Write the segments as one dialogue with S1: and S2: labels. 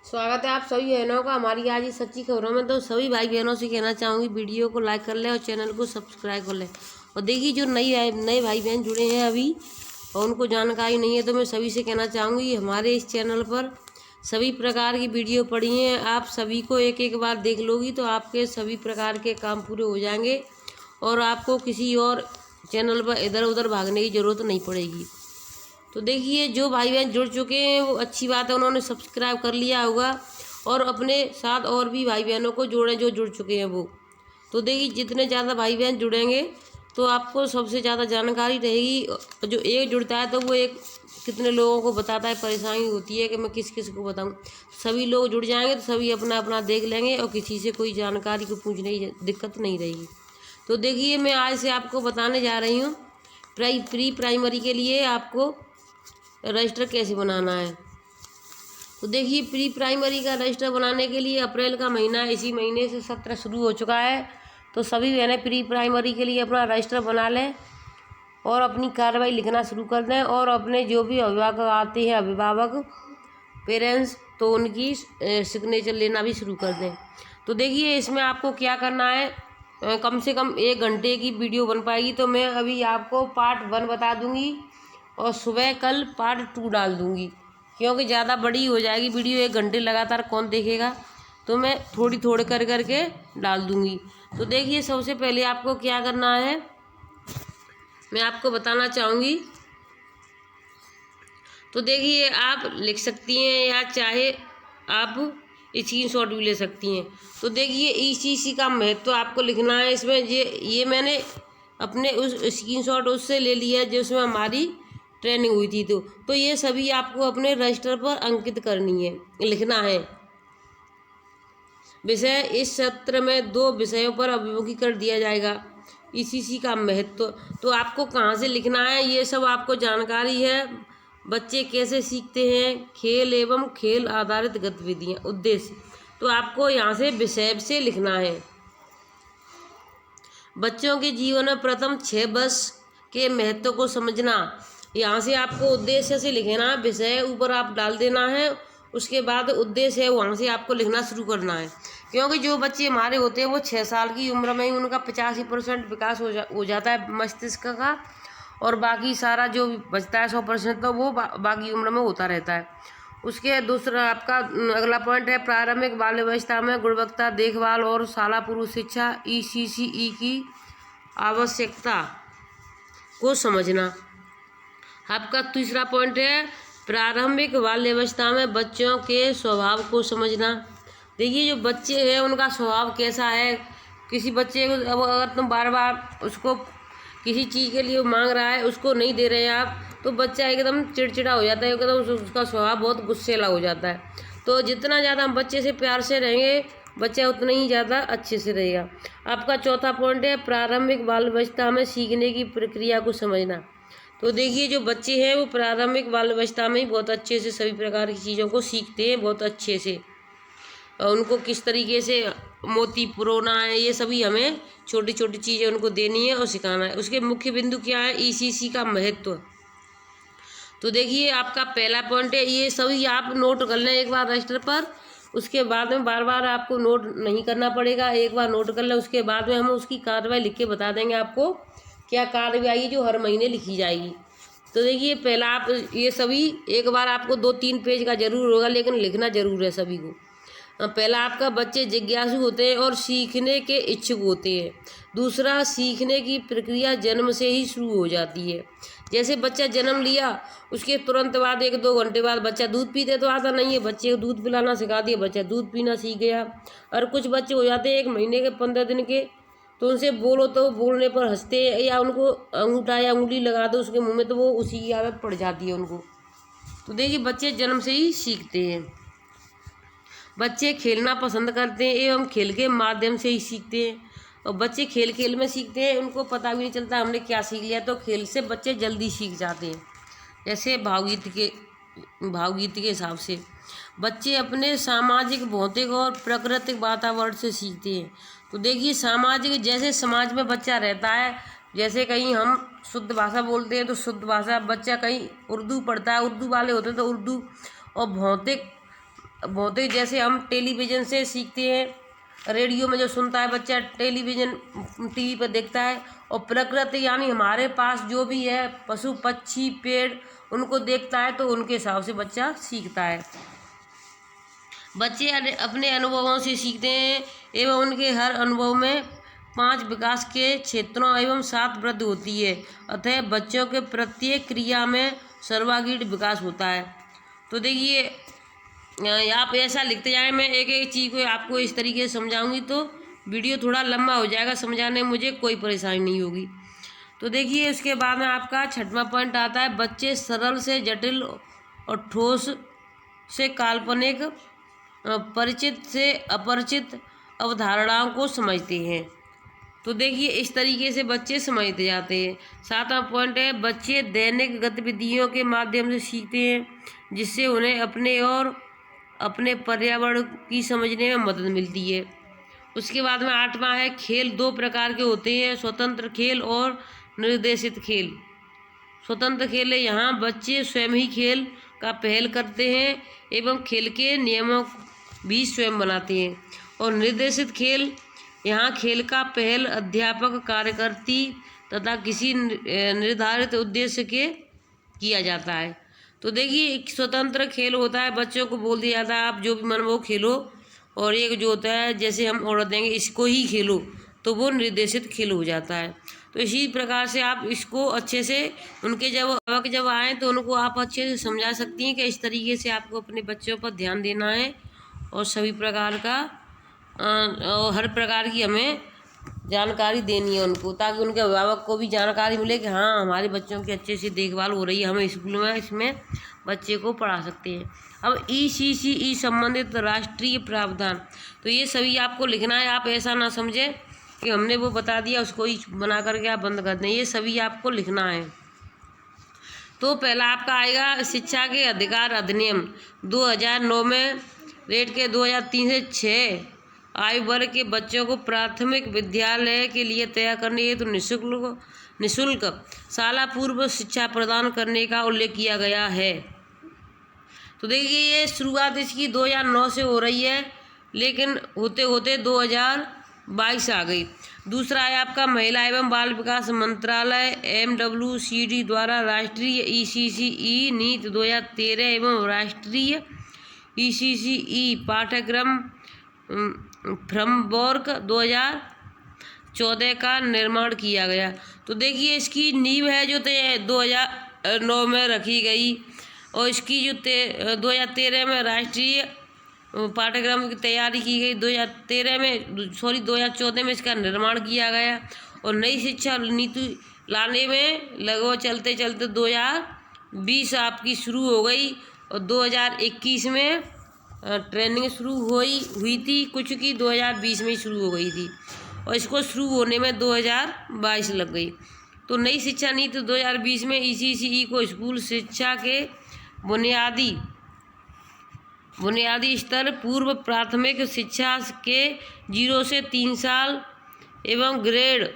S1: स्वागत है आप सभी बहनों का हमारी आज की सच्ची खबरों में। तो सभी भाई बहनों से कहना चाहूँगी वीडियो को लाइक कर लें और चैनल को सब्सक्राइब कर लें। और देखिए जो नए भाई बहन जुड़े हैं अभी और उनको जानकारी नहीं है, तो मैं सभी से कहना चाहूँगी हमारे इस चैनल पर सभी प्रकार की वीडियो पड़ी हैं। आप सभी को एक एक बार देख लोगी तो आपके सभी प्रकार के काम पूरे हो जाएंगे और आपको किसी और चैनल पर इधर उधर भागने की ज़रूरत नहीं पड़ेगी। तो देखिए जो भाई बहन जुड़ चुके हैं वो अच्छी बात है, उन्होंने सब्सक्राइब कर लिया होगा और अपने साथ और भी भाई बहनों को जोड़ें जो जुड़ चुके हैं वो। तो देखिए जितने ज़्यादा भाई बहन जुड़ेंगे तो आपको सबसे ज़्यादा जानकारी रहेगी। जो एक जुड़ता है तो वो एक कितने लोगों को बताता है, परेशानी होती है कि मैं किस किस को बताऊं। सभी लोग जुड़ जाएंगे तो सभी अपना अपना देख लेंगे और किसी से कोई जानकारी को पूछने की दिक्कत नहीं रहेगी। तो देखिए मैं आज से आपको बताने जा रही हूँ प्री प्राइमरी के लिए आपको रजिस्टर कैसे बनाना है। तो देखिए प्री प्राइमरी का रजिस्टर बनाने के लिए अप्रैल का महीना, इसी महीने से सत्र शुरू हो चुका है। तो सभी बहनें प्री प्राइमरी के लिए अपना रजिस्टर बना लें और अपनी कार्रवाई लिखना शुरू कर दें। और अपने जो भी अभिभावक आते हैं, अभिभावक पेरेंट्स, तो उनकी सिग्नेचर लेना भी शुरू कर दें। तो देखिए इसमें आपको क्या करना है, कम से कम 1 घंटे की वीडियो बन पाएगी। तो मैं अभी आपको पार्ट 1 बता दूंगी और सुबह कल पार्ट 2 डाल दूंगी, क्योंकि ज़्यादा बड़ी हो जाएगी वीडियो, 1 घंटे लगातार कौन देखेगा। तो मैं थोड़ी थोड़ी कर करके डाल दूंगी। तो देखिए सबसे पहले आपको क्या करना है मैं आपको बताना चाहूँगी। तो देखिए आप लिख सकती हैं या चाहे आप स्क्रीनशॉट भी ले सकती हैं। तो देखिए ईसीसी का महत्व आपको लिखना है इसमें। ये मैंने अपने उस स्क्रीनशॉट उससे ले लिया जिसमें हमारी ट्रेनिंग हुई थी। तो ये सभी आपको अपने रजिस्टर पर अंकित करनी है, लिखना है। विषय इस सत्र में 2 विषयों पर अभिमुखीकरण दिया जाएगा। ईसीसी का महत्व तो आपको कहाँ से लिखना है ये सब आपको जानकारी है। बच्चे कैसे सीखते हैं, खेल एवं खेल आधारित गतिविधियाँ, उद्देश्य, तो आपको यहाँ से विषय से लिखना है। बच्चों के जीवन में प्रथम 6 वर्ष के महत्व को समझना, यहाँ से आपको उद्देश्य से लिखना, विषय ऊपर आप डाल देना है, उसके बाद उद्देश्य है वहाँ से आपको लिखना शुरू करना है। क्योंकि जो बच्चे हमारे होते हैं वो 6 साल की उम्र में ही उनका 85% विकास हो जाता है मस्तिष्क का, और बाकी सारा जो बचता है 100% तो वो बाकी उम्र में होता रहता है। उसके दूसरा आपका अगला पॉइंट है प्रारंभिक बाल अवस्था में गुणवत्ता देखभाल और शाला पूर्व शिक्षा ECCE की आवश्यकता को समझना। आपका तीसरा पॉइंट है प्रारंभिक बाल्यावस्था में बच्चों के स्वभाव को समझना। देखिए जो बच्चे हैं उनका स्वभाव कैसा है। किसी बच्चे को अब अगर तुम बार बार उसको किसी चीज़ के लिए मांग रहा है, उसको नहीं दे रहे हैं आप, तो बच्चा एकदम चिड़चिड़ा हो जाता है, एकदम उसका स्वभाव बहुत गुस्सेला हो जाता है। तो जितना ज़्यादा हम बच्चे से प्यार से रहेंगे बच्चा उतना ही ज़्यादा अच्छे से रहेगा। आपका चौथा पॉइंट है प्रारंभिक बाल अवस्था में सीखने की प्रक्रिया को समझना। तो देखिए जो बच्चे हैं वो प्रारंभिक बाल अवस्था में ही बहुत अच्छे से सभी प्रकार की चीज़ों को सीखते हैं बहुत अच्छे से। और उनको किस तरीके से मोती पुरोना है ये सभी हमें छोटी छोटी चीज़ें उनको देनी है और सिखाना है। उसके मुख्य बिंदु क्या है, ECC का महत्व। तो देखिए आपका पहला पॉइंट है, ये सभी आप नोट कर लें एक बार रजिस्टर पर। उसके बाद में बार बार आपको नोट नहीं करना पड़ेगा, एक बार नोट कर लें। उसके बाद में हम उसकी कार्रवाई लिख के बता देंगे आपको क्या कार्रवाई जो हर महीने लिखी जाएगी। तो देखिए पहला आप ये सभी एक बार आपको 2-3 पेज का जरूर होगा, लेकिन लिखना जरूर है सभी को। पहला आपका बच्चे जिज्ञासु होते हैं और सीखने के इच्छुक होते हैं। दूसरा सीखने की प्रक्रिया जन्म से ही शुरू हो जाती है। जैसे बच्चा जन्म लिया उसके तुरंत बाद 1-2 घंटे बाद बच्चा दूध पीते तो आता नहीं है, बच्चे को दूध पिलाना सिखा दिया, बच्चा दूध पीना सीख गया। और कुछ बच्चे हो जाते हैं 1 महीने के 15 दिन के, तो उनसे बोलो तो बोलने पर हंसते हैं, या उनको अंगूठा या उंगली लगा दो उसके मुँह में तो वो उसी की आदत पड़ जाती है उनको। तो देखिए बच्चे जन्म से ही सीखते हैं। बच्चे खेलना पसंद करते हैं एवं खेल के माध्यम से ही सीखते हैं। और बच्चे खेल खेल में सीखते हैं, उनको पता भी नहीं चलता हमने क्या सीख लिया। तो खेल से बच्चे जल्दी सीख जाते हैं। जैसे भावगीत के हिसाब से बच्चे अपने सामाजिक, भौतिक और प्राकृतिक वातावरण से सीखते हैं। तो देखिए सामाजिक, जैसे समाज में बच्चा रहता है, जैसे कहीं हम शुद्ध भाषा बोलते हैं तो शुद्ध भाषा, बच्चा कहीं उर्दू पढ़ता है, उर्दू वाले होते हैं तो उर्दू। और भौतिक भौतिक जैसे हम टेलीविज़न से सीखते हैं, रेडियो में जो सुनता है बच्चा, टेलीविज़न टीवी पर देखता है, और प्रकृति यानी हमारे पास जो भी है पशु पक्षी पेड़ उनको देखता है, तो उनके हिसाब से बच्चा सीखता है। बच्चे अपने अनुभवों से सीखते हैं एवं उनके हर अनुभव में 5 विकास के क्षेत्रों एवं 7 वृद्धि होती है, अतः बच्चों के प्रत्येक क्रिया में सर्वांगीण विकास होता है। तो देखिए आप ऐसा लिखते जाएं, मैं एक एक चीज़ को आपको इस तरीके से समझाऊंगी तो वीडियो थोड़ा लंबा हो जाएगा, समझाने में मुझे कोई परेशानी नहीं होगी। तो देखिए उसके बाद में आपका 6वां पॉइंट आता है, बच्चे सरल से जटिल और ठोस से काल्पनिक, परिचित से अपरिचित अवधारणाओं को समझते हैं। तो देखिए इस तरीके से बच्चे समझते जाते हैं। 7वां पॉइंट है, बच्चे दैनिक गतिविधियों के माध्यम से सीखते हैं, जिससे उन्हें अपने और अपने पर्यावरण की समझने में मदद मिलती है। उसके बाद में 8वां है, खेल 2 प्रकार के होते हैं, स्वतंत्र खेल और निर्देशित खेल। स्वतंत्र खेल है, यहाँ बच्चे स्वयं ही खेल का पहल करते हैं एवं खेल के नियमों भी स्वयं बनाते हैं। और निर्देशित खेल, यहाँ खेल का पहल अध्यापक, कार्यकर्ती तथा किसी निर्धारित उद्देश्य के किया जाता है। तो देखिए एक स्वतंत्र खेल होता है, बच्चों को बोल दिया जाता है आप जो भी मन वो खेलो, और एक जो होता है जैसे हम ऑर्डर देंगे इसको ही खेलो, तो वो निर्देशित खेल हो जाता है। तो इसी प्रकार से आप इसको अच्छे से उनके जब आएँ तो उनको आप अच्छे से समझा सकती हैं कि इस तरीके से आपको अपने बच्चों पर ध्यान देना है, और सभी प्रकार का और हर प्रकार की हमें जानकारी देनी है उनको, ताकि उनके अभिभावक को भी जानकारी मिले कि हाँ हमारे बच्चों की अच्छे से देखभाल हो रही है, हमें स्कूल में इसमें बच्चे को पढ़ा सकते हैं। अब ECCE संबंधित राष्ट्रीय प्रावधान, तो ये सभी आपको लिखना है। आप ऐसा ना समझें कि हमने वो बता दिया उसको ही बना करके आप बंद कर दें, ये सभी आपको लिखना है। तो पहला आपका आएगा शिक्षा के अधिकार अधिनियम 2009 में रेट के 2003 से 6 आयु वर्ग के बच्चों को प्राथमिक विद्यालय के लिए तैयार करने हेतु निःशुल्क शाला पूर्व शिक्षा प्रदान करने का उल्लेख किया गया है। तो देखिए ये शुरुआत इसकी 2009 से हो रही है, लेकिन होते होते 2022 आ गई। दूसरा है आपका महिला एवं बाल विकास मंत्रालय MWCD द्वारा राष्ट्रीय ECCE नीति 2013 एवं राष्ट्रीय ECCE पाठ्यक्रम फ्रेमवर्क 2014 का निर्माण किया गया। तो देखिए इसकी नींव है जो 2009 में रखी गई, और इसकी जो 2013 में राष्ट्रीय पाठ्यक्रम की तैयारी की गई, 2014 में इसका निर्माण किया गया, और नई शिक्षा नीति लाने में लगभग चलते चलते 2020 आपकी शुरू हो गई, और 2021 में ट्रेनिंग शुरू हुई थी कुछ की 2020 में ही शुरू हो गई थी, और इसको शुरू होने में 2022 लग गई। तो नई शिक्षा नीति 2020 में ECCE को स्कूल शिक्षा के बुनियादी स्तर, पूर्व प्राथमिक शिक्षा के 0 से 3 साल एवं ग्रेड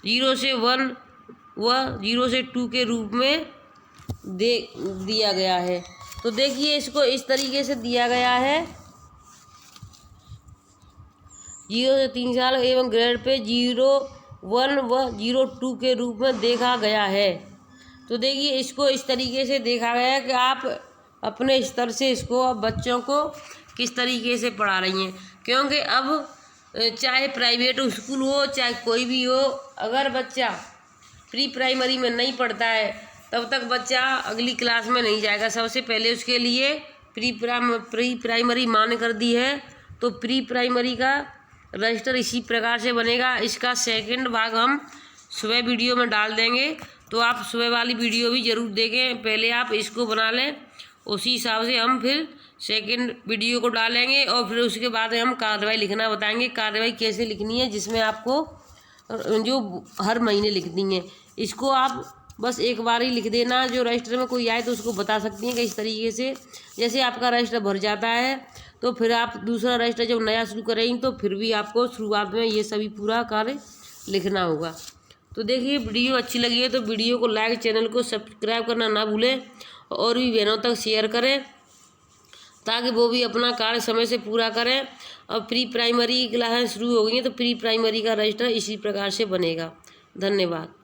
S1: 0 से 1 व 0 से 2 के रूप में दिया गया है। तो देखिए इसको इस तरीके से दिया गया है, 0 से 3 साल एवं ग्रेड पे 0-1 व 0-2 के रूप में देखा गया है। तो देखिए इसको इस तरीके से देखा गया है कि आप अपने स्तर से इसको अब बच्चों को किस तरीके से पढ़ा रही हैं, क्योंकि अब चाहे प्राइवेट स्कूल हो चाहे कोई भी हो, अगर बच्चा प्री प्राइमरी में नहीं पढ़ता है तब तक बच्चा अगली क्लास में नहीं जाएगा। सबसे पहले उसके लिए प्री प्राइमरी मान्य कर दी है, तो प्री प्राइमरी का रजिस्टर इसी प्रकार से बनेगा। इसका सेकंड भाग हम सुबह वीडियो में डाल देंगे, तो आप सुबह वाली वीडियो भी ज़रूर देखें। पहले आप इसको बना लें, उसी हिसाब से हम फिर सेकंड वीडियो को डालेंगे, और फिर उसके बाद हम कार्रवाई लिखना बताएंगे, कार्रवाई कैसे लिखनी है, जिसमें आपको जो हर महीने लिखनी है। इसको आप बस एक बार ही लिख देना, जो रजिस्टर में कोई आए तो उसको बता सकती हैं कि इस तरीके से जैसे आपका रजिस्टर भर जाता है तो फिर आप दूसरा रजिस्टर जब नया शुरू करेंगे तो फिर भी आपको शुरुआत में ये सभी पूरा कार्य लिखना होगा। तो देखिए वीडियो अच्छी लगी है तो वीडियो को लाइक, चैनल को सब्सक्राइब करना ना भूलें, और भी बहनों तक शेयर करें ताकि वो भी अपना कार्य समय से पूरा करें। और प्री प्राइमरी क्लासें शुरू हो गई हैं तो प्री प्राइमरी का रजिस्टर इसी प्रकार से बनेगा। धन्यवाद।